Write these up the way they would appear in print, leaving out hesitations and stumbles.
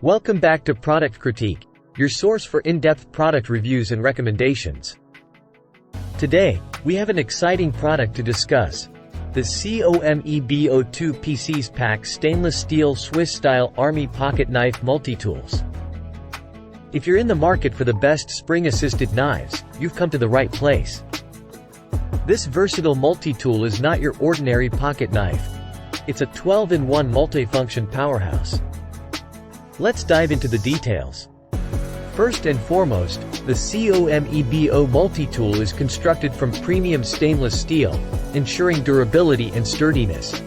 Welcome back to Product Critique, your source for in-depth product reviews and recommendations. Today, we have an exciting product to discuss. The COMEBO2 PCs Pack Stainless Steel Swiss-Style Army Pocket Knife Multi-Tools. If you're in the market for the best spring-assisted knives, you've come to the right place. This versatile multi-tool is not your ordinary pocket knife. It's a 12-in-1 multifunction powerhouse. Let's dive into the details. First and foremost, the COMEBO multi-tool is constructed from premium stainless steel, ensuring durability and sturdiness.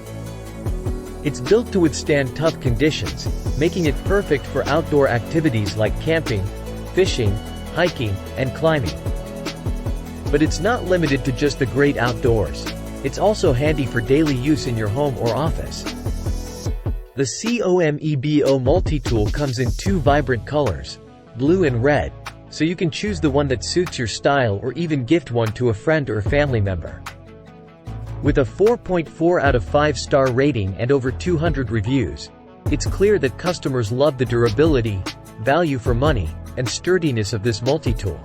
It's built to withstand tough conditions, making it perfect for outdoor activities like camping, fishing, hiking, and climbing. But it's not limited to just the great outdoors. It's also handy for daily use in your home or office. The COMEBO multi-tool comes in two vibrant colors, blue and red, so you can choose the one that suits your style or even gift one to a friend or family member. With a 4.4 out of 5-star rating and over 200 reviews, it's clear that customers love the durability, value for money, and sturdiness of this multi-tool.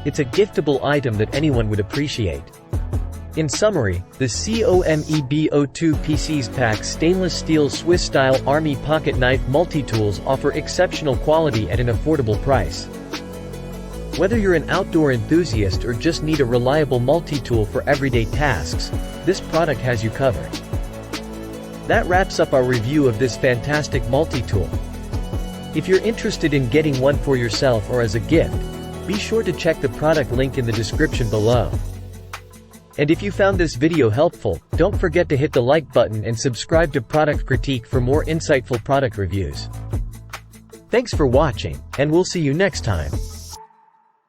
It's a giftable item that anyone would appreciate. In summary, the COMEBO2 PCs Pack Stainless Steel Swiss-Style Army Pocket Knife Multi-Tools offer exceptional quality at an affordable price. Whether you're an outdoor enthusiast or just need a reliable multi-tool for everyday tasks, this product has you covered. That wraps up our review of this fantastic multi-tool. If you're interested in getting one for yourself or as a gift, be sure to check the product link in the description below. And if you found this video helpful, don't forget to hit the like button and subscribe to Product Critique for more insightful product reviews. Thanks for watching, and we'll see you next time.